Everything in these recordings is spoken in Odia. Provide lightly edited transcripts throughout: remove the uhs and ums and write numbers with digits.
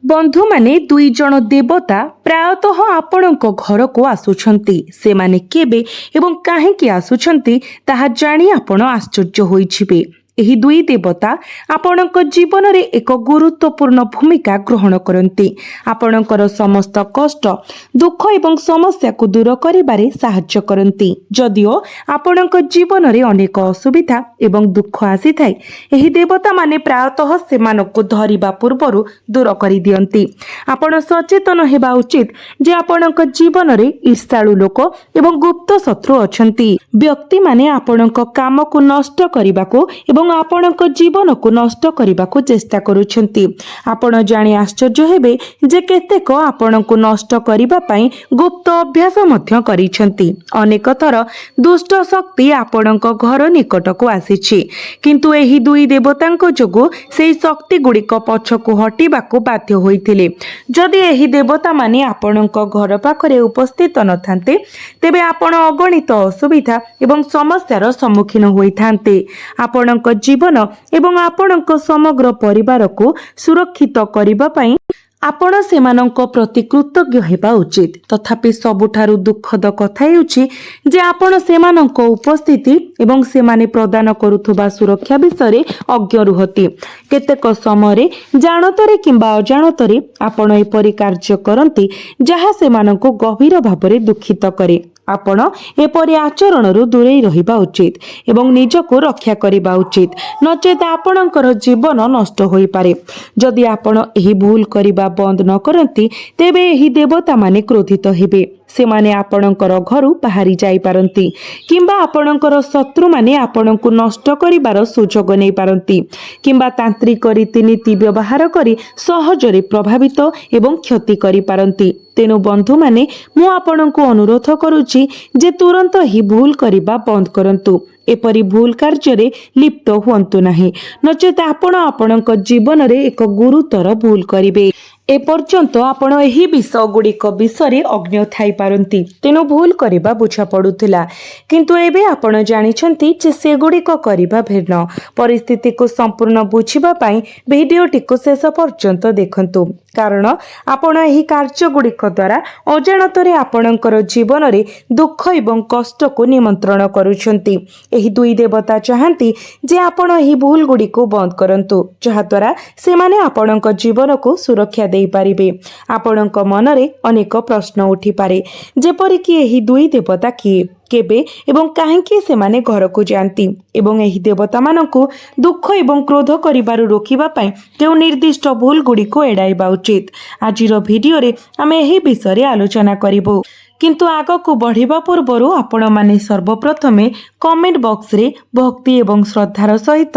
बंधु माने दुई जन देवता प्रायतः आपणक घर को आसुछंती। से माने केबे एवं काहेकि आसुछंती ताहा जानी आपण आश्चर्य होइछिबे। एही दुई देवता आपणक जीवन रे एक गुरुत्वपूर्ण भूमिका ग्रहण करती। आपणकर समस्त कष्ट दुख एवं समस्या को दूर करिबारे साहाय्य करती। जदिओ आपणक जीवन रे अनेक असुविधा एवं दुख आसी थाए, एही देवता माने प्रायतः सेमानकु धरिबा पूर्वरु दूर करि दियंती। आपण सचेतन हेबा उचित जे आपणक जीवन रे ईर्ष्याळु लोक एवं गुप्त शत्रु अछंती। व्यक्ति माने आपणक काम को नष्ट करिबाको एवं आपणक जीवन को नष्ट करिबाको चेष्टा करूछंती। आपण जानि आश्चर्य हेबे जे केतेक आपणक नष्ट करिबा पई गुप्त अभ्यास मध्य करिछंती। अनेक थर दुष्ट शक्ति आपणक घर निकट को आसीछि, किंतु एही दुई देवतांक जोगु सेही शक्ति गुड़िक पछकु हटिबाको बाध्य होइथिले। जदि एही देवता माने आपणक घर पाखरे उपस्थित नथान्ते, तेबे आपण अगणित असुविधा एवं समस्यार सम्मुखीन होइथान्ते। आपणक जीवन एवं आपणक समग्र परिवार को सुरक्षित करिबा पई आपण सेमानंक प्रति कृतज्ञ हेबा उचित। तथापि सबुठारु दुखद कथा हेउछि जे आपण सेमानंक उपस्थिति एवं सेमाने प्रदान करुथबा सुरक्षा विषय अज्ञ रुहति। केतेक समय जानतरे किंबा अजाणतरे आपण एपरि कार्य करंती जहा सेमानंक गभीर भाबरे दुखित करे। आपण एपरि आचरणरू दूरेई रहिबा उचित एवं निजको रक्षा करिबा उचित, नचेत आपणकर जीवन नष्ट होई पारे। जदि आपण एही भूल करिबा बंद न करंती, तेबे एही देवता माने क्रोधित हेबे। सेमाने आपणकर घरु बाहरी जाई पारंती किंबा आपणकर शत्रु माने आपणकु नष्ट करिबार सुजोग नै पारंती किंबा तांत्रिक रीतिनीति व्यवहार करी सहजरे प्रभावित एवं क्षति करि पारंती। तेनु बंधु माने मु आपणकु अनुरोध करूची जे तुरंत ही भूल करिबा बंद करंतु। एपरि भूल कार्य लिप्त हुअंतु नाही, नचेत आपण आपणक जीवन रे एक गुरुतर भूल करिवे। एपर्यंत आपण एही विषय गुड़िक विषय अज्ञ थाई पारंती, तेनु भूल करिबा बुझा पड़ुथिला। किंतु एबे आपण जानिछंती जे से गुड़िक करिबा भिन्न। परिस्थिति को संपूर्ण बुझिबा पई भिडियोटी को शेष पर्यंत देखंतु, कारण आपण एही कार्य गुड़िक द्वारा अजाणतरे आपणकर जीवन रे दुख एवं कष्ट को निमंत्रण करूछंती। एही दुई देवता चाहंती जे आपण एही भूल गुड़िक बंद करंतु, जहा द्वारा सेमाने आपणक जीवन को सुरक्षा दे पारिबे। आपणक मनरे अनेक प्रश्न उठी पारे, जेपरि कि एही दुई देवता किए, केबे एवं काहेकि सेमाने घर को जाती एवं एही देवता मानकु दुख एवं क्रोध करिबारु रोकिबा पई केउ निर्दिष्ट भूल गुड़िको एड़ाइबा उचित। आजिर भिडियो रे आमे एही विषय आलोचना करिबो, किंतु आगकु बढ़िबा पूर्वरु आपण माने सर्वप्रथमे कमेंट बॉक्स रे भक्ति एवं श्रद्धार सहित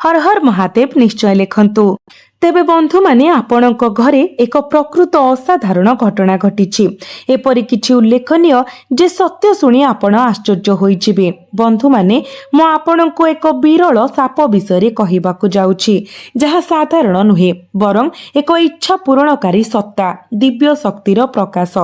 हर हर महादेव निश्चय लिखंतु। तेबे बंधु माने आपणक घरे एक प्रकृत असाधारण घटना घटिछि। एपरि किछि उल्लेखनीय जे सत्य शुणी आपण आश्चर्य होइजिबे। बंधु माने मो आपणको एक विरल साप विषय कहिबाकु जाउछि, जहा साधारण नुहे बरं एक इच्छा पूरणकारी सत्ता दिव्य शक्तिर प्रकाश।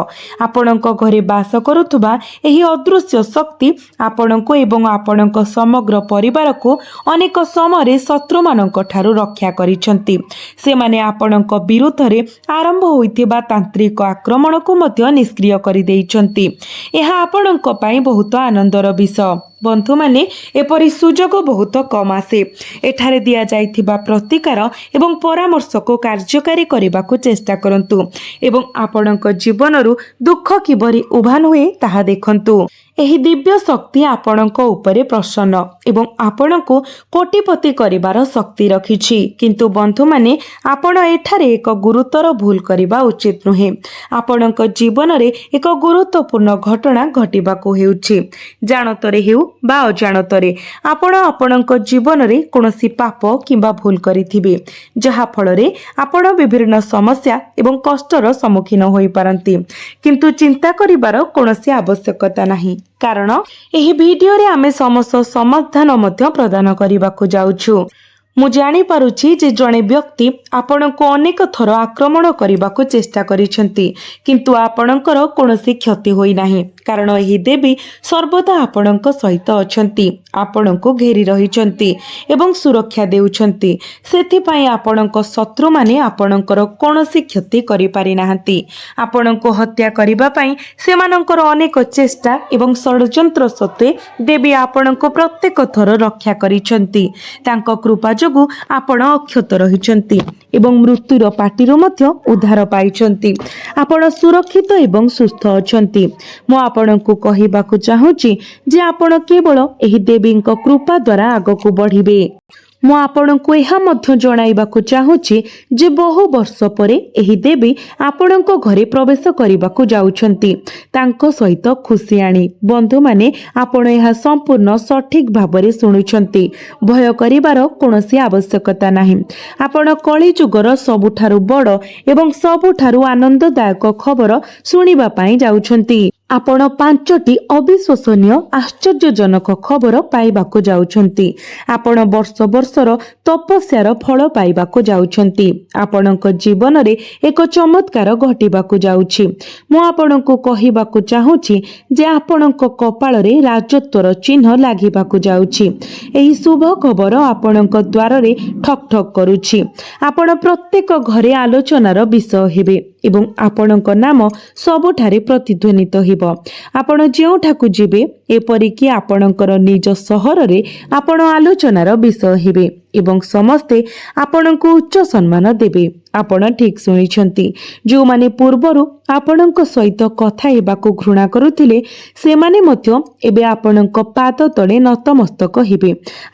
आपणक घरे बास करुथुबा एही अदृश्य शक्ति आपणको एवं आपणक समग्र परिवार को अनेक समय शत्रु मानक ठारू रक्षा करिसंती। से माने आपणक विरुद्ध रे आरंभ होइथिबा तांत्रिक आक्रमण को मध्य निष्क्रिय करि देइछंती। एहा आपणक पई बहुत आनंदर विषय। बंधु माने एपरि सुजोग बहुत कम आसे। एठारे दिया जाइथिबा प्रतिकार एवं परामर्श को कार्यकारी करिबाकु चेष्टा करंतु एवं आपणक जीवनरु दुख किबरी उभान हुए ताहा देखंतु। एही दिव्य शक्ति आपणक उपरे प्रसन्न एवं आपणको कोटिपति करिबार शक्ति रखिछि, किंतु बंधु माने आपण एठारे एक गुरुतर भूल करिबा उचित नुहे। आपणक जीवन रे एक गुरुत्वपूर्ण घटना घटिबाकु हेउछि। जानतरे हेउ बा अजाणतरे आपण आपणक जीवन रे कोनोसी पाप किंबा भूल करिथिबे, जहा फलरे आपण विभिन्न समस्या एवं कष्टर सम्मुखीन होई पारंती। किंतु चिंता करिबार कोनोसी आवश्यकता नाही, कारण एही भिडियो रे आमे समस्त समाधान मध्य प्रदान करिबाकु जाउछु। ମୁଁ ଜାଣିପାରୁଛି ଯେ ଜଣେ ବ୍ୟକ୍ତି ଆପଣଙ୍କୁ ଅନେକ ଥର ଆକ୍ରମଣ କରିବାକୁ ଚେଷ୍ଟା କରିଛନ୍ତି, କିନ୍ତୁ ଆପଣଙ୍କର କୌଣସି କ୍ଷତି ହୋଇନାହିଁ, କାରଣ ଏହି ଦେବୀ ସର୍ବଦା ଆପଣଙ୍କ ସହିତ ଅଛନ୍ତି, ଆପଣଙ୍କୁ ଘେରି ରହିଛନ୍ତି ଏବଂ ସୁରକ୍ଷା ଦେଉଛନ୍ତି। ସେଥିପାଇଁ ଆପଣଙ୍କ ଶତ୍ରୁମାନେ ଆପଣଙ୍କର କୌଣସି କ୍ଷତି କରିପାରିନାହାନ୍ତି। ଆପଣଙ୍କୁ ହତ୍ୟା କରିବା ପାଇଁ ସେମାନଙ୍କର ଅନେକ ଚେଷ୍ଟା ଏବଂ ଷଡ଼ଯନ୍ତ୍ର ସତ୍ତ୍ୱେ ଦେବୀ ଆପଣଙ୍କୁ ପ୍ରତ୍ୟେକ ଥର ରକ୍ଷା କରିଛନ୍ତି। ତାଙ୍କ କୃପା ଯୋଗୁଁ ଆପଣ ଅକ୍ଷତ ରହିଛନ୍ତି ଏବଂ ମୃତ୍ୟୁର ପାଟିରୁ ମଧ୍ୟ ଉଦ୍ଧାର ପାଇଛନ୍ତି। ଆପଣ ସୁରକ୍ଷିତ ଏବଂ ସୁସ୍ଥ ଅଛନ୍ତି। ମୁଁ ଆପଣଙ୍କୁ କହିବାକୁ ଚାହୁଁଛି ଯେ ଆପଣ କେବଳ ଏହି ଦେବୀଙ୍କ କୃପା ଦ୍ୱାରା ଆଗକୁ ବଢ଼ିବେ। ମୁଁ ଆପଣଙ୍କୁ ଏହା ମଧ୍ୟ ଜଣାଇବାକୁ ଚାହୁଁଛି ଯେ ବହୁ ବର୍ଷ ପରେ ଏହି ଦେବୀ ଆପଣଙ୍କ ଘରେ ପ୍ରବେଶ କରିବାକୁ ଯାଉଛନ୍ତି ତାଙ୍କ ସହିତ ଖୁସି ଆଣି। ବନ୍ଧୁମାନେ, ଆପଣ ଏହା ସମ୍ପୂର୍ଣ୍ଣ ସଠିକ ଭାବରେ ଶୁଣୁଛନ୍ତି। ଭୟ କରିବାର କୌଣସି ଆବଶ୍ୟକତା ନାହିଁ। ଆପଣ କଳିଯୁଗର ସବୁଠାରୁ ବଡ଼ ଏବଂ ସବୁଠାରୁ ଆନନ୍ଦଦାୟକ ଖବର ଶୁଣିବା ପାଇଁ ଯାଉଛନ୍ତି। ଆପଣ 5ଟି ଅବିଶ୍ୱସନୀୟ ଆଶ୍ଚର୍ଯ୍ୟଜନକ ଖବର ପାଇବାକୁ ଯାଉଛନ୍ତି। ଆପଣ ବର୍ଷ ବର୍ଷର ତପସ୍ୟାର ଫଳ ପାଇବାକୁ ଯାଉଛନ୍ତି। ଆପଣଙ୍କ ଜୀବନରେ ଏକ ଚମତ୍କାର ଘଟିବାକୁ ଯାଉଛି। ମୁଁ ଆପଣଙ୍କୁ କହିବାକୁ ଚାହୁଁଛି ଯେ ଆପଣଙ୍କ କପାଳରେ ରାଜତ୍ୱର ଚିହ୍ନ ଲାଗିବାକୁ ଯାଉଛି। ଏହି ଶୁଭ ଖବର ଆପଣଙ୍କ ଦ୍ୱାରରେ ଠକ୍ ଠକ୍ କରୁଛି। ଆପଣ ପ୍ରତ୍ୟେକ ଘରେ ଆଲୋଚନାର ବିଷୟ ହେବେ ଏବଂ ଆପଣଙ୍କ ନାମ ସବୁଠାରେ ପ୍ରତିଧ୍ୱନିତ ହେବ। ଆପଣ ଯେଉଁଠାକୁ ଯିବେ, ଏପରିକି ଆପଣଙ୍କର ନିଜ ସହରରେ, ଆପଣ ଆଲୋଚନାର ବିଷୟ ହେବେ ଏବଂ ସମସ୍ତେ ଆପଣଙ୍କୁ ଉଚ୍ଚ ସମ୍ମାନ ଦେବେ। ଆପଣ ଠିକ୍ ଶୁଣିଛନ୍ତି। ଯେଉଁମାନେ ପୂର୍ବରୁ ଆପଣଙ୍କ ସହିତ କଥା ହେବାକୁ ଘୃଣା କରୁଥିଲେ, ସେମାନେ ମଧ୍ୟ ଏବେ ଆପଣଙ୍କ ପାଦ ତଳେ ନତମସ୍ତକ ହେବେ।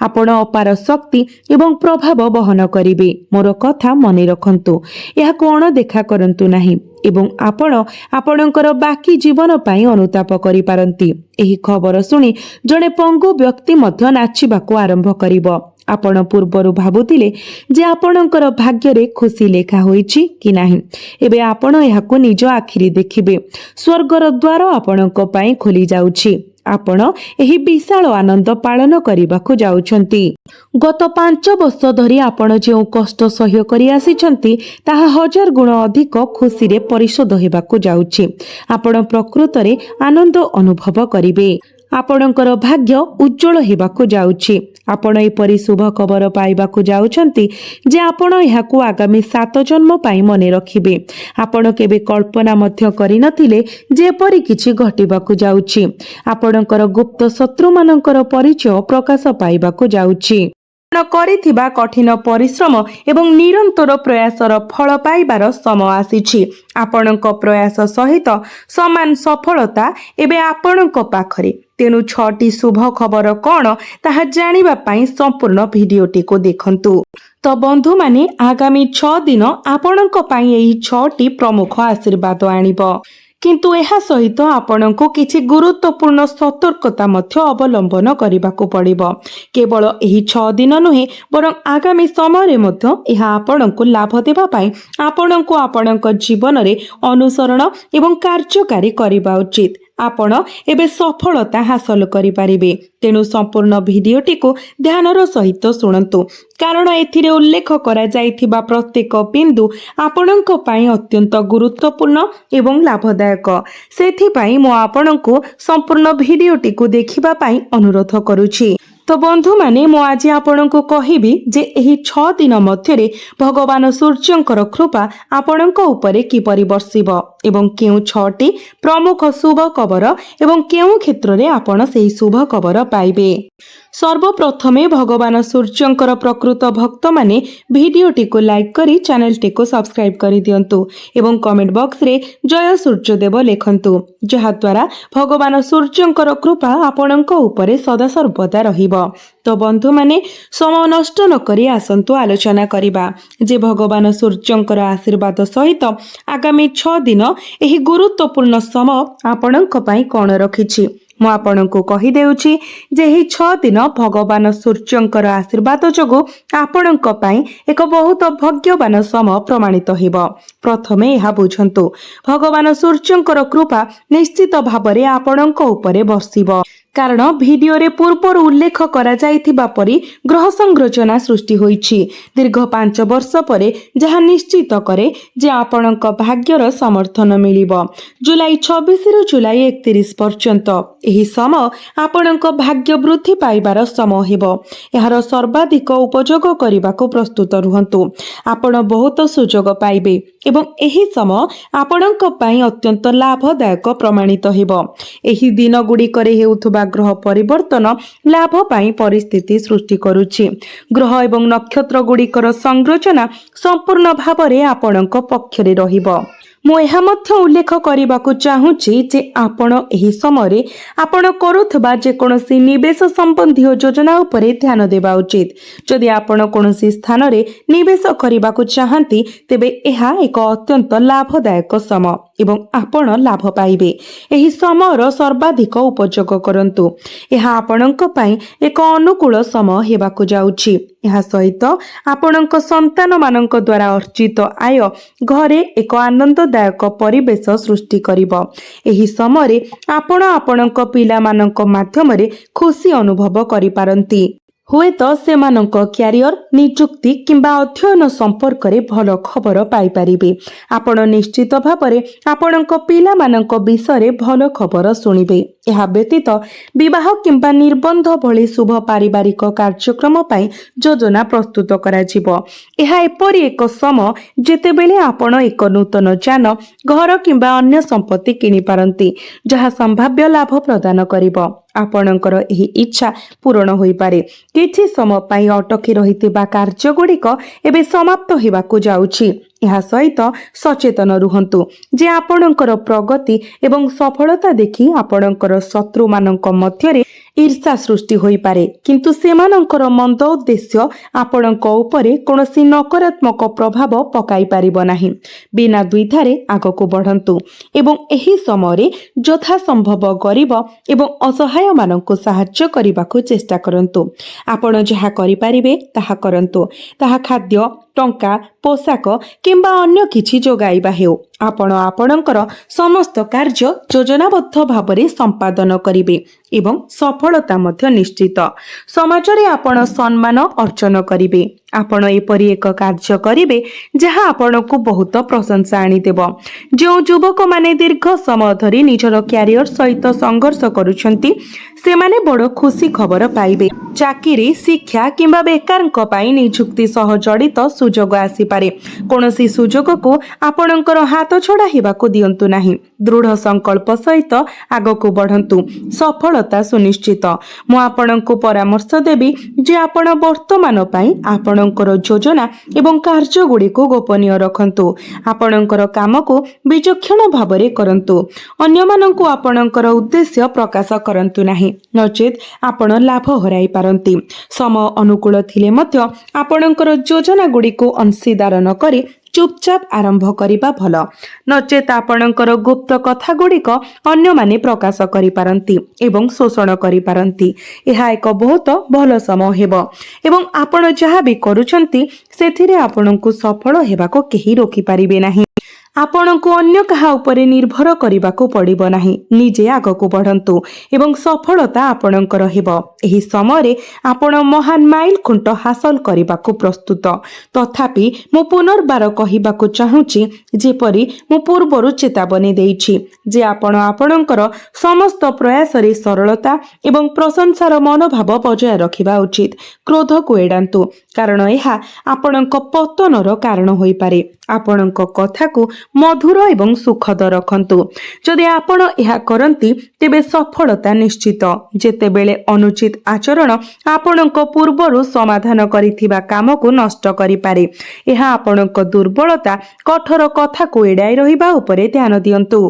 ଆପଣ ଅପାର ଶକ୍ତି ଏବଂ ପ୍ରଭାବ ବହନ କରିବେ। ମୋର କଥା ମନେ ରଖନ୍ତୁ, ଏହାକୁ ଅଣଦେଖା କରନ୍ତୁ ନାହିଁ ଏବଂ ଆପଣ ଆପଣଙ୍କର ବାକି ଜୀବନ ପାଇଁ ଅନୁତାପ କରିପାରନ୍ତି। ଏହି ଖବର ଶୁଣି ଜଣେ ପଙ୍ଗୁ ବ୍ୟକ୍ତି ମଧ୍ୟ ନାଚିବାକୁ ଆରମ୍ଭ କରିବ। ଆପଣ ପୂର୍ବରୁ ଭାବୁଥିଲେ ଯେ ଆପଣଙ୍କର ଭାଗ୍ୟରେ ଖୁସି ଲେଖା ହୋଇଛି କି ନାହିଁ। ଏବେ ଆପଣ ଏହାକୁ ନିଜ ଆଖିରେ ଦେଖିବେ। ସ୍ୱର୍ଗର ଦ୍ୱାର ଆପଣଙ୍କ ପାଇଁ ଖୋଲି ଯାଉଛି। ଆପଣ ଏହି ବିଶାଳ ଆନନ୍ଦ ପାଳନ କରିବାକୁ ଯାଉଛନ୍ତି। ଗତ 5 ବର୍ଷ ଧରି ଆପଣ ଯେଉଁ କଷ୍ଟ ସହ୍ୟ କରି ଆସିଛନ୍ତି, ତାହା 1000 ଗୁଣ ଅଧିକ ଖୁସିରେ ପରିଶୋଧ ହେବାକୁ ଯାଉଛି। ଆପଣ ପ୍ରକୃତରେ ଆନନ୍ଦ ଅନୁଭବ କରିବେ। ଆପଣଙ୍କର ଭାଗ୍ୟ ଉଜ୍ଜଳ ହେବାକୁ ଯାଉଛି। ଆପଣ ଏପରି ଶୁଭ ଖବର ପାଇବାକୁ ଯାଉଛନ୍ତି ଯେ ଆପଣ ଏହାକୁ ଆଗାମୀ 7 ଜନ୍ମ ପାଇଁ ମନେ ରଖିବେ। ଆପଣ କେବେ କଳ୍ପନା ମଧ୍ୟ କରିନଥିଲେ ଯେ ଏପରି କିଛି ଘଟିବାକୁ ଯାଉଛି। ଆପଣଙ୍କର ଗୁପ୍ତ ଶତ୍ରୁମାନଙ୍କର ପରିଚୟ ପ୍ରକାଶ ପାଇବାକୁ ଯାଉଛି। ଆପଣ କରିଥିବା କଠିନ ପରିଶ୍ରମ ଏବଂ ନିରନ୍ତର ପ୍ରୟାସର ଫଳ ପାଇବାର ସମୟ ଆସିଛି। ଆପଣଙ୍କ ପ୍ରୟାସ ସହିତ ସମାନ ସଫଳତା ଏବେ ଆପଣଙ୍କ ପାଖରେ। ତେଣୁ 6ଟି ଶୁଭ ଖବର କ'ଣ ତାହା ଜାଣିବା ପାଇଁ ସମ୍ପୂର୍ଣ୍ଣ ଭିଡିଓଟିକୁ ଦେଖନ୍ତୁ। ତ ବନ୍ଧୁମାନେ, ଆଗାମୀ 6 ଦିନ ଆପଣଙ୍କ ପାଇଁ ଏହି 6ଟି ପ୍ରମୁଖ ଆଶୀର୍ବାଦ ଆଣିବ। କିନ୍ତୁ ଏହା ସହିତ ଆପଣଙ୍କୁ କିଛି ଗୁରୁତ୍ୱପୂର୍ଣ୍ଣ ସତର୍କତା ମଧ୍ୟ ଅବଲମ୍ବନ କରିବାକୁ ପଡ଼ିବ। କେବଳ ଏହି 6 ଦିନ ନୁହେଁ, ବରଂ ଆଗାମୀ ସମୟରେ ମଧ୍ୟ ଏହା ଆପଣଙ୍କୁ ଲାଭ ଦେବା ପାଇଁ ଆପଣଙ୍କୁ ଆପଣଙ୍କ ଜୀବନରେ ଅନୁସରଣ ଏବଂ କାର୍ଯ୍ୟକାରୀ କରିବା ଉଚିତ। ଆପଣ ଏବେ ସଫଳତା ହାସଲ କରିପାରିବେ। ତେଣୁ ସମ୍ପୂର୍ଣ୍ଣ ଭିଡିଓଟିକୁ ଧ୍ୟାନର ସହିତ ଶୁଣନ୍ତୁ, କାରଣ ଏଥିରେ ଉଲ୍ଲେଖ କରାଯାଇଥିବା ପ୍ରତ୍ୟେକ ବିନ୍ଦୁ ଆପଣଙ୍କ ପାଇଁ ଅତ୍ୟନ୍ତ ଗୁରୁତ୍ୱପୂର୍ଣ୍ଣ ଏବଂ ଲାଭଦାୟକ। ସେଥିପାଇଁ ମୁଁ ଆପଣଙ୍କୁ ସମ୍ପୂର୍ଣ୍ଣ ଭିଡିଓଟିକୁ ଦେଖିବା ପାଇଁ ଅନୁରୋଧ କରୁଛି। ତ ବନ୍ଧୁମାନେ, ମୁଁ ଆଜି ଆପଣଙ୍କୁ କହିବି ଯେ ଏହି 6 ଦିନ ମଧ୍ୟରେ ଭଗବାନ ସୂର୍ଯ୍ୟଙ୍କର କୃପା ଆପଣଙ୍କ ଉପରେ କିପରି ବର୍ଷିବ ଏବଂ କେଉଁ 6ଟି ପ୍ରମୁଖ ଶୁଭ ଖବର ଏବଂ କେଉଁ କ୍ଷେତ୍ରରେ ଆପଣ ସେହି ଶୁଭ ଖବର ପାଇବେ। ସର୍ବପ୍ରଥମେ ଭଗବାନ ସୂର୍ଯ୍ୟଙ୍କର ପ୍ରକୃତ ଭକ୍ତମାନେ ଭିଡିଓଟିକୁ ଲାଇକ୍ କରି ଚ୍ୟାନେଲଟିକୁ ସବସ୍କ୍ରାଇବ୍ କରିଦିଅନ୍ତୁ ଏବଂ କମେଣ୍ଟ ବକ୍ସରେ ଜୟ ସୂର୍ଯ୍ୟଦେବ ଲେଖନ୍ତୁ, ଯାହାଦ୍ୱାରା ଭଗବାନ ସୂର୍ଯ୍ୟଙ୍କର କୃପା ଆପଣଙ୍କ ଉପରେ ସଦାସର୍ବଦା ରହିବ। ତ ବନ୍ଧୁମାନେ, ସମୟ ନଷ୍ଟ ନକରି ଆସନ୍ତୁ ଆଲୋଚନା କରିବା ଯେ ଭଗବାନ ସୂର୍ଯ୍ୟଙ୍କର ଆଶୀର୍ବାଦ ସହିତ ଆଗାମୀ 6 ଦିନ ଏହି ଗୁରୁତ୍ୱପୂର୍ଣ୍ଣ ସମୟ ଆପଣଙ୍କ ପାଇଁ କ'ଣ ରଖିଛି। ମୁଁ ଆପଣଙ୍କୁ କହିଦେଉଛି ଯେ ଏହି 6 ଦିନ ଭଗବାନ ସୂର୍ଯ୍ୟଙ୍କର ଆଶୀର୍ବାଦ ଯୋଗୁଁ ଆପଣଙ୍କ ପାଇଁ ଏକ ବହୁତ ଭାଗ୍ୟବାନ ସମୟ ପ୍ରମାଣିତ ହେବ। ପ୍ରଥମେ ଏହା ବୁଝନ୍ତୁ, ଭଗବାନ ସୂର୍ଯ୍ୟଙ୍କର କୃପା ନିଶ୍ଚିତ ଭାବରେ ଆପଣଙ୍କ ଉପରେ ବର୍ଷିବ। କାରଣ ଭିଡିଓରେ ପୂର୍ବରୁ ଉଲ୍ଲେଖ କରାଯାଇଥିବା ପରି ଗ୍ରହ ସଂଗ୍ରଚନା ସୃଷ୍ଟି ହୋଇଛି ଦୀର୍ଘ 5 ବର୍ଷ ପରେ, ଯାହା ନିଶ୍ଚିତ କରେ ଯେ ଆପଣଙ୍କ ଭାଗ୍ୟର ସମର୍ଥନ ମିଳିବ। ଜୁଲାଇ 26ରୁ ଜୁଲାଇ 31 ପର୍ଯ୍ୟନ୍ତ ଏହି ସମୟ ଆପଣଙ୍କ ଭାଗ୍ୟ ବୃଦ୍ଧି ପାଇବାର ସମୟ ହେବ। ଏହାର ସର୍ବାଧିକ ଉପଯୋଗ କରିବାକୁ ପ୍ରସ୍ତୁତ ରୁହନ୍ତୁ। ଆପଣ ବହୁତ ସୁଯୋଗ ପାଇବେ ଏବଂ ଏହି ସମୟ ଆପଣଙ୍କ ପାଇଁ ଅତ୍ୟନ୍ତ ଲାଭଦାୟକ ପ୍ରମାଣିତ ହେବ। ଏହି ଦିନ ଗୁଡ଼ିକରେ ହେଉଥିବା ଗ୍ରହ ପରିବର୍ତ୍ତନ ଲାଭ ପାଇଁ ପରିସ୍ଥିତି ସୃଷ୍ଟି କରୁଛି। ଗ୍ରହ ଏବଂ ନକ୍ଷତ୍ର ଗୁଡ଼ିକର ସଂରଚନା ସମ୍ପୂର୍ଣ୍ଣ ଭାବରେ ଆପଣଙ୍କ ପକ୍ଷରେ ରହିବ। ମୁଁ ଏହା ମଧ୍ୟ ଉଲ୍ଲେଖ କରିବାକୁ ଚାହୁଁଛି ଯେ ଆପଣ ଏହି ସମୟରେ ଆପଣ କରୁଥିବା ଯେକୌଣସି ନିବେଶ ସମ୍ବନ୍ଧୀୟ ଯୋଜନା ଉପରେ ଧ୍ୟାନ ଦେବା ଉଚିତ। ଯଦି ଆପଣ କୌଣସି ସ୍ଥାନରେ ନିବେଶ କରିବାକୁ ଚାହାନ୍ତି, ତେବେ ଏହା ଏକ ଅତ୍ୟନ୍ତ ଲାଭଦାୟକ ସମୟ ଏବଂ ଆପଣ ଲାଭ ପାଇବେ। ଏହି ସମୟର ସର୍ବାଧିକ ଉପଯୋଗ କରନ୍ତୁ। ଏହା ଆପଣଙ୍କ ପାଇଁ ଏକ ଅନୁକୂଳ ସମୟ ହେବାକୁ ଯାଉଛି। ଏହା ସହିତ ଆପଣଙ୍କ ସନ୍ତାନମାନଙ୍କ ଦ୍ୱାରା ଅର୍ଜିତ ଆୟ ଘରେ ଏକ ଆନନ୍ଦଦାୟକ ପରିବେଶ ସୃଷ୍ଟି କରିବ। ଏହି ସମୟରେ ଆପଣ ଆପଣଙ୍କ ପିଲାମାନଙ୍କ ମାଧ୍ୟମରେ ଖୁସି ଅନୁଭବ କରିପାରନ୍ତି। ହୁଏତ ସେମାନଙ୍କ କ୍ୟାରିୟର, ନିଯୁକ୍ତି କିମ୍ବା ଅଧ୍ୟୟନ ସମ୍ପର୍କରେ ଭଲ ଖବର ପାଇପାରିବେ। ଆପଣ ନିଶ୍ଚିତ ଭାବରେ ଆପଣଙ୍କ ପିଲାମାନଙ୍କ ବିଷୟରେ ଭଲ ଖବର ଶୁଣିବେ। ଏହା ବ୍ୟତୀତ ବିବାହ କିମ୍ବା ନିର୍ବନ୍ଧ ଭଳି ଶୁଭ ପାରିବାରିକ କାର୍ଯ୍ୟକ୍ରମ ପାଇଁ ଯୋଜନା ପ୍ରସ୍ତୁତ କରାଯିବ। ଏହା ଏପରି ଏକ ସମୟ ଯେତେବେଳେ ଆପଣ ଏକ ନୂତନ ଯାନ, ଘର କିମ୍ବା ଅନ୍ୟ ସମ୍ପତ୍ତି କିଣିପାରନ୍ତି, ଯାହା ସମ୍ଭାବ୍ୟ ଲାଭ ପ୍ରଦାନ କରିବ। ଆପଣଙ୍କର ଏହି ଇଚ୍ଛା ପୂରଣ ହୋଇପାରେ। କିଛି ସମୟ ପାଇଁ ଅଟକି ରହିଥିବା କାର୍ଯ୍ୟଗୁଡ଼ିକ ଏବେ ସମାପ୍ତ ହେବାକୁ ଯାଉଛି। ଏହା ସହିତ ସଚେତନ ରୁହନ୍ତୁ ଯେ ଆପଣଙ୍କର ପ୍ରଗତି ଏବଂ ସଫଳତା ଦେଖି ଆପଣଙ୍କର ଶତ୍ରୁମାନଙ୍କ ମଧ୍ୟରେ ଈର୍ଷା ସୃଷ୍ଟି ହୋଇପାରେ, କିନ୍ତୁ ସେମାନଙ୍କର ମନ୍ଦ ଉଦ୍ଦେଶ୍ୟ ଆପଣଙ୍କ ଉପରେ କୌଣସି ନକାରାତ୍ମକ ପ୍ରଭାବ ପକାଇ ପାରିବ ନାହିଁ। ବିନା ଦ୍ୱିଧାରେ ଆଗକୁ ବଢ଼ନ୍ତୁ ଏବଂ ଏହି ସମୟରେ ଯଥାସମ୍ଭବ ଗରିବ ଏବଂ ଅସହାୟମାନଙ୍କୁ ସାହାଯ୍ୟ କରିବାକୁ ଚେଷ୍ଟା କରନ୍ତୁ। ଆପଣ ଯାହା କରିପାରିବେ ତାହା କରନ୍ତୁ। ତାହା ଖାଦ୍ୟ, ଟଙ୍କା, ପୋଷାକ କିମ୍ବା ଅନ୍ୟ କିଛି ଯୋଗାଇବା ହେଉ, ଆପଣ ଆପଣଙ୍କର ସମସ୍ତ କାର୍ଯ୍ୟ ଯୋଜନାବଦ୍ଧ ଭାବରେ ସମ୍ପାଦନ କରିବେ ଏବଂ ସଫଳତା ମଧ୍ୟ ନିଶ୍ଚିତ। ସମାଜରେ ଆପଣ ସମ୍ମାନ ଅର୍ଜନ କରିବେ। ଆପଣ ଏପରି ଏକ କାର୍ଯ୍ୟ କରିବେ ଯାହା ଆପଣଙ୍କୁ ବହୁତ ପ୍ରଶଂସା ଆଣିଦେବ। ଯେଉଁ ଯୁବକମାନେ ଦୀର୍ଘ ସମୟ ଧରି ନିଜର କ୍ୟାରିୟର ସହିତ ସଂଘର୍ଷ କରୁଛନ୍ତି, ସେମାନେ ବଡ଼ ଖୁସି ଖବର ପାଇବେ। ଚାକିରି, ଶିକ୍ଷା କିମ୍ବା ବେକାରଙ୍କ ପାଇଁ ନିଯୁକ୍ତି ସହ ଜଡ଼ିତ ସୁଯୋଗ ଆସିପାରେ। କୌଣସି ସୁଯୋଗକୁ ଆପଣଙ୍କର ହାତ ଛଡ଼ା ହେବାକୁ ଦିଅନ୍ତୁ ନାହିଁ। ଦୃଢ଼ ସଂକଳ୍ପ ସହିତ ଆଗକୁ ବଢ଼ନ୍ତୁ। ସଫଳତା ସୁନିଶ୍ଚିତ। ମୁଁ ଆପଣଙ୍କୁ ପରାମର୍ଶ ଦେବି ଯେ ଆପଣ ବର୍ତ୍ତମାନ ପାଇଁ ଆପଣଙ୍କର ଯୋଜନା ଏବଂ କାର୍ଯ୍ୟଗୁଡ଼ିକୁ ଗୋପନୀୟ ରଖନ୍ତୁ। ଆପଣଙ୍କର କାମକୁ ବିଚକ୍ଷଣ ଭାବରେ କରନ୍ତୁ। ଅନ୍ୟମାନଙ୍କୁ ଆପଣଙ୍କର ଉଦ୍ଦେଶ୍ୟ ପ୍ରକାଶ କରନ୍ତୁ ନାହିଁ, ନଚେତ୍ ଆପଣ ଲାଭ ହରାଇ ପାରନ୍ତି। ସମୟ ଅନୁକୂଳ ଥିଲେ ମଧ୍ୟ ଆପଣଙ୍କର ଯୋଜନାଗୁଡ଼ିକୁ ଅଂଶୀଦାର ନ କରି ଚୁପଚାପ ଆରମ୍ଭ କରିବା ଭଲ, ନଚେତ୍ ଆପଣଙ୍କର ଗୁପ୍ତ କଥାଗୁଡ଼ିକ ଅନ୍ୟମାନେ ପ୍ରକାଶ କରିପାରନ୍ତି ଏବଂ ଶୋଷଣ କରିପାରନ୍ତି। ଏହା ଏକ ବହୁତ ଭଲ ସମୟ ହେବ ଏବଂ ଆପଣ ଯାହା ବି କରୁଛନ୍ତି ସେଥିରେ ଆପଣଙ୍କୁ ସଫଳ ହେବାକୁ କେହି ରୋକିପାରିବେ ନାହିଁ। ଆପଣଙ୍କୁ ଅନ୍ୟ କାହା ଉପରେ ନିର୍ଭର କରିବାକୁ ପଡ଼ିବ ନାହିଁ। ନିଜେ ଆଗକୁ ବଢ଼ନ୍ତୁ ଏବଂ ସଫଳତା ଆପଣଙ୍କର ହେବ। ଏହି ସମୟରେ ଆପଣ ମହାନ ମାଇଲ ଖୁଣ୍ଟ ହାସଲ କରିବାକୁ ପ୍ରସ୍ତୁତ। ତଥାପି ମୁଁ ପୁନର୍ବାର କହିବାକୁ ଚାହୁଁଛି, ଯେପରି ମୁଁ ପୂର୍ବରୁ ଚେତାବନୀ ଦେଇଛି, ଯେ ଆପଣ ଆପଣଙ୍କର ସମସ୍ତ ପ୍ରୟାସରେ ସରଳତା ଏବଂ ପ୍ରଶଂସାର ମନୋଭାବ ବଜାୟ ରଖିବା ଉଚିତ। କ୍ରୋଧକୁ ଏଡ଼ାନ୍ତୁ, କାରଣ ଏହା ଆପଣଙ୍କ ପତନର କାରଣ ହୋଇପାରେ। ଆପଣଙ୍କ କଥାକୁ ମଧୁର ଏବଂ ସୁଖଦ ରଖନ୍ତୁ। ଯଦି ଆପଣ ଏହା କରନ୍ତି, ତେବେ ସଫଳତା ନିଶ୍ଚିତ। ଯେତେବେଳେ ଅନୁଚିତ ଆଚରଣ ଆପଣଙ୍କ ପୂର୍ବରୁ ସମାଧାନ କରିଥିବା କାମକୁ ନଷ୍ଟ କରିପାରେ, ଏହା ଆପଣଙ୍କ ଦୁର୍ବଳତା। କଠୋର କଥାକୁ ଏଡ଼ାଇ ରହିବା ଉପରେ ଧ୍ୟାନ ଦିଅନ୍ତୁ।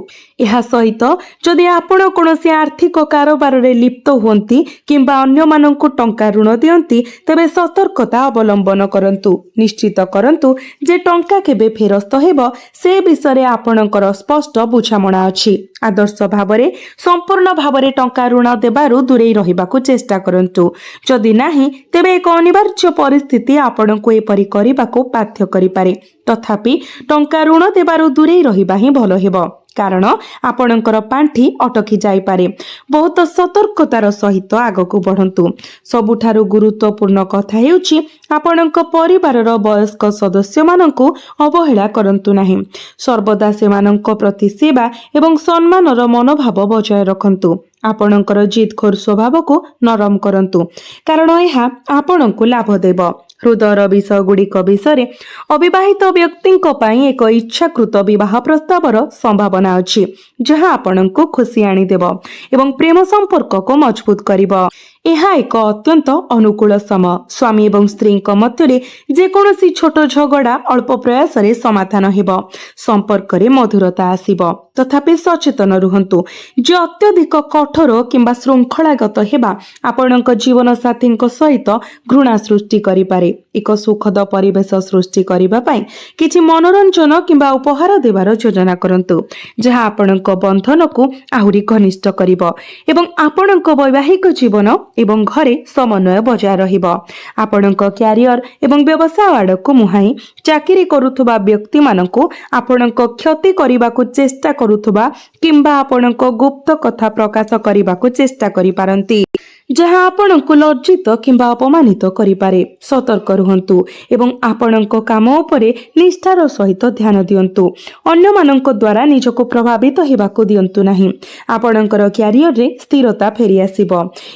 ଏହା ସହିତ ଯଦି ଆପଣ କୌଣସି ଆର୍ଥିକ କାରବାରରେ ଲିପ୍ତ ହୁଅନ୍ତି କିମ୍ବା ଅନ୍ୟମାନଙ୍କୁ ଟଙ୍କା ଋଣ ଦିଅନ୍ତି, ତେବେ ସତର୍କତା ଅବଲମ୍ବନ କରନ୍ତୁ। ନିଶ୍ଚିତ କରନ୍ତୁ ଯେ ଟଙ୍କା କେବେ ଫେରସ୍ତ ହେବ ସେ ବିଷୟରେ ଆପଣଙ୍କର ସ୍ପଷ୍ଟ ବୁଝାମଣା ଅଛି। ଆଦର୍ଶ ଭାବରେ ସମ୍ପୂର୍ଣ୍ଣ ଭାବରେ ଟଙ୍କା ଋଣ ଦେବାରୁ ଦୂରେଇ ରହିବାକୁ ଚେଷ୍ଟା କରନ୍ତୁ। ଯଦି ନାହିଁ, ତେବେ ଏକ ଅନିବାର୍ଯ୍ୟ ପରିସ୍ଥିତି ଆପଣଙ୍କୁ ଏପରି କରିବାକୁ ବାଧ୍ୟ କରିପାରେ। ତଥାପି ଟଙ୍କା ଋଣ ଦେବାରୁ ଦୂରେଇ ରହିବା ହିଁ ଭଲ ହେବ। କାରଣ ଆପଣଙ୍କର ପାଣ୍ଠି ଅଟକି ଯାଇପାରେ। ବହୁତ ସତର୍କତାର ସହିତ ଆଗକୁ ବଢ଼ନ୍ତୁ। ସବୁଠାରୁ ଗୁରୁତ୍ୱପୂର୍ଣ୍ଣ କଥା ହେଉଛି ଆପଣଙ୍କ ପରିବାରର ବୟସ୍କ ସଦସ୍ୟମାନଙ୍କୁ ଅବହେଳା କରନ୍ତୁ ନାହିଁ। ସର୍ବଦା ସେମାନଙ୍କ ପ୍ରତି ସେବା ଏବଂ ସମ୍ମାନର ମନୋଭାବ ବଜାୟ ରଖନ୍ତୁ। ଆପଣଙ୍କର ଜିଦଖୋର ସ୍ୱଭାବକୁ ନରମ କରନ୍ତୁ, କାରଣ ଏହା ଆପଣଙ୍କୁ ଲାଭ ଦେବ। ହୃଦୟର ବିଷୟଗୁଡ଼ିକ ବିଷୟରେ ଅବିବାହିତ ବ୍ୟକ୍ତିଙ୍କ ପାଇଁ ଏକ ଇଚ୍ଛାକୃତ ବିବାହ ପ୍ରସ୍ତାବର ସମ୍ଭାବନା ଅଛି, ଯାହା ଆପଣଙ୍କୁ ଖୁସି ଆଣିଦେବ ଏବଂ ପ୍ରେମ ସମ୍ପର୍କକୁ ମଜବୁତ କରିବ। ଏହା ଏକ ଅତ୍ୟନ୍ତ ଅନୁକୂଳ ସମୟ। ସ୍ୱାମୀ ଏବଂ ସ୍ତ୍ରୀଙ୍କ ମଧ୍ୟରେ ଯେକୌଣସି ଛୋଟ ଝଗଡ଼ା ଅଳ୍ପ ପ୍ରୟାସରେ ସମାଧାନ ହେବ। ସମ୍ପର୍କରେ ମଧୁରତା ଆସିବ। ତଥାପି ସଚେତନ ରୁହନ୍ତୁ ଯେ ଅତ୍ୟଧିକ କଠୋର କିମ୍ବା ଶୃଙ୍ଖଳାଗତ ହେବା ଆପଣଙ୍କ ଜୀବନସାଥୀଙ୍କ ସହିତ ଘୃଣା ସୃଷ୍ଟି କରିପାରେ। ଏକ ସୁଖଦ ପରିବେଶ ସୃଷ୍ଟି କରିବା ପାଇଁ କିଛି ମନୋରଞ୍ଜନ କିମ୍ବା ଉପହାର ଦେବାର ଯୋଜନା କରନ୍ତୁ, ଯାହା ଆପଣଙ୍କ ବନ୍ଧନକୁ ଆହୁରି ଘନିଷ୍ଠ କରିବ ଏବଂ ଆପଣଙ୍କ ବୈବାହିକ ଜୀବନ ଏବଂ ଘରେ ସମନ୍ୱୟ ବଜାୟ ରହିବ। ଆପଣଙ୍କ କ୍ୟାରିୟର ଏବଂ ବ୍ୟବସାୟ ଆଡ଼କୁ ମୁହାଁଇ ଚାକିରି କରୁଥିବା ବ୍ୟକ୍ତିମାନଙ୍କୁ ଆପଣଙ୍କ କ୍ଷତି କରିବାକୁ ଚେଷ୍ଟା କରୁଥିବା କିମ୍ବା ଆପଣଙ୍କ ଗୁପ୍ତ କଥା ପ୍ରକାଶ କରିବାକୁ ଚେଷ୍ଟା କରିପାରନ୍ତି, ଯାହା ଆପଣଙ୍କୁ ଲଜ୍ଜିତ କିମ୍ବା ଅପମାନିତ କରିପାରେ। ସତର୍କ ରୁହନ୍ତୁ ଏବଂ ଆପଣଙ୍କ କାମ ଉପରେ ନିଷ୍ଠାର ସହିତ ଧ୍ୟାନ ଦିଅନ୍ତୁ। ଅନ୍ୟମାନଙ୍କ ଦ୍ୱାରା ନିଜକୁ ପ୍ରଭାବିତ ହେବାକୁ ଦିଅନ୍ତୁ ନାହିଁ। ଆପଣଙ୍କର କ୍ୟାରିୟରରେ ସ୍ଥିରତା ଫେରିଆସିବ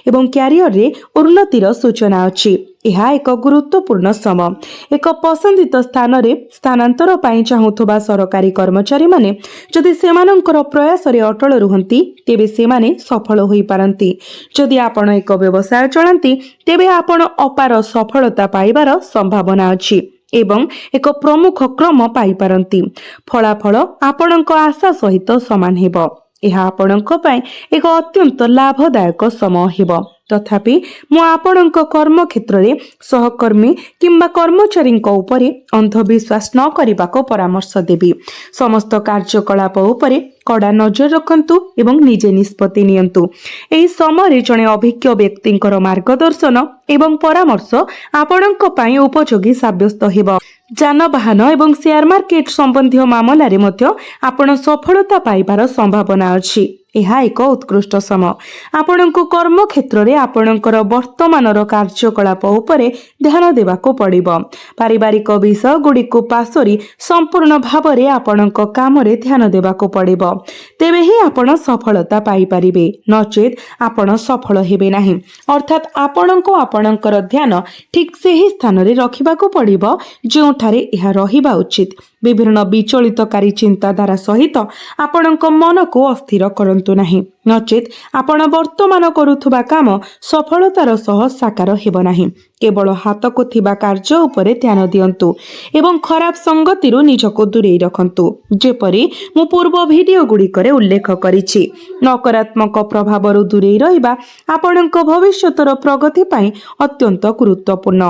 ଏବଂ କ୍ୟାରିୟରରେ ଉନ୍ନତିର ସୂଚନା ଅଛି। ଏହା ଏକ ଗୁରୁତ୍ୱପୂର୍ଣ୍ଣ ସମୟ। ଏକ ପସନ୍ଦିତ ସ୍ଥାନରେ ସ୍ଥାନାନ୍ତର ପାଇଁ ଚାହୁଁଥିବା ସରକାରୀ କର୍ମଚାରୀମାନେ ଯଦି ସେମାନଙ୍କର ପ୍ରୟାସରେ ଅଟଳ ରୁହନ୍ତି, ତେବେ ସେମାନେ ସଫଳ ହୋଇପାରନ୍ତି। ଯଦି ଆପଣ ଏକ ବ୍ୟବସାୟ ଚଳାନ୍ତି, ତେବେ ଆପଣ ଅପାର ସଫଳତା ପାଇବାର ସମ୍ଭାବନା ଅଛି ଏବଂ ଏକ ପ୍ରମୁଖ କ୍ରମ ପାଇପାରନ୍ତି। ଫଳାଫଳ ଆପଣଙ୍କ ଆଶା ସହିତ ସମାନ ହେବ। ଏହା ଆପଣଙ୍କ ପାଇଁ ଏକ ଅତ୍ୟନ୍ତ ଲାଭଦାୟକ ସମୟ ହେବ। ତଥାପି ମୁଁ ଆପଣଙ୍କ କର୍ମକ୍ଷେତ୍ରରେ ସହକର୍ମୀ କିମ୍ବା କର୍ମଚାରୀଙ୍କ ଉପରେ ଅନ୍ଧବିଶ୍ୱାସ ନ କରିବାକୁ ପରାମର୍ଶ ଦେବି। ସମସ୍ତ କାର୍ଯ୍ୟକଳାପ ଉପରେ କଡ଼ା ନଜର ରଖନ୍ତୁ ଏବଂ ନିଜେ ନିଷ୍ପତ୍ତି ନିଅନ୍ତୁ। ଏହି ସମୟରେ ଜଣେ ଅଭିଜ୍ଞ ବ୍ୟକ୍ତିଙ୍କର ମାର୍ଗଦର୍ଶନ ଏବଂ ପରାମର୍ଶ ଆପଣଙ୍କ ପାଇଁ ଉପଯୋଗୀ ସାବ୍ୟସ୍ତ ହେବ। ଯାନବାହନ ଏବଂ ସେୟାର ମାର୍କେଟ ସମ୍ବନ୍ଧୀୟ ମାମଲାରେ ମଧ୍ୟ ଆପଣ ସଫଳତା ପାଇବାର ସମ୍ଭାବନା ଅଛି। ଏହା ଏକ ଉତ୍କୃଷ୍ଟ ସମୟ। ଆପଣଙ୍କୁ କର୍ମକ୍ଷେତ୍ରରେ ଆପଣଙ୍କର ବର୍ତ୍ତମାନର କାର୍ଯ୍ୟକଳାପ ଉପରେ ଧ୍ୟାନ ଦେବାକୁ ପଡ଼ିବ। ପାରିବାରିକ ବିଷୟଗୁଡ଼ିକୁ ପାସୋରି ସମ୍ପୂର୍ଣ୍ଣ ଭାବରେ ଆପଣଙ୍କ କାମରେ ଧ୍ୟାନ ଦେବାକୁ ପଡ଼ିବ। ତେବେ ହିଁ ଆପଣ ସଫଳତା ପାଇପାରିବେ, ନଚେତ୍ ଆପଣ ସଫଳ ହେବେ ନାହିଁ। ଅର୍ଥାତ୍ ଆପଣଙ୍କୁ ଆପଣଙ୍କର ଧ୍ୟାନ ଠିକ୍ ସେହି ସ୍ଥାନରେ ରଖିବାକୁ ପଡ଼ିବ ଯେଉଁଠାରେ ଏହା ରହିବା ଉଚିତ। ବିଭିନ୍ନ ବିଚଳିତକାରୀ ଚିନ୍ତାଧାରା ସହିତ ଆପଣଙ୍କ ମନକୁ ଅସ୍ଥିର କରନ୍ତୁ ନାହିଁ, ନଚେତ୍ ଆପଣ ବର୍ତ୍ତମାନ କରୁଥିବା କାମ ସଫଳତାର ସହ ସାକାର ହେବ ନାହିଁ। କେବଳ ହାତକୁ ଥିବା କାର୍ଯ୍ୟ ଉପରେ ଧ୍ୟାନ ଦିଅନ୍ତୁ ଏବଂ ଖରାପ ସଙ୍ଗତିରୁ ନିଜକୁ ଦୂରେଇ ରଖନ୍ତୁ। ଯେପରି ମୁଁ ପୂର୍ବ ଭିଡିଓ ଗୁଡ଼ିକରେ ଉଲ୍ଲେଖ କରିଛି, ନକାରାତ୍ମକ ପ୍ରଭାବରୁ ଦୂରେଇ ରହିବା ଆପଣଙ୍କ ଭବିଷ୍ୟତର ପ୍ରଗତି ପାଇଁ ଅତ୍ୟନ୍ତ ଗୁରୁତ୍ୱପୂର୍ଣ୍ଣ।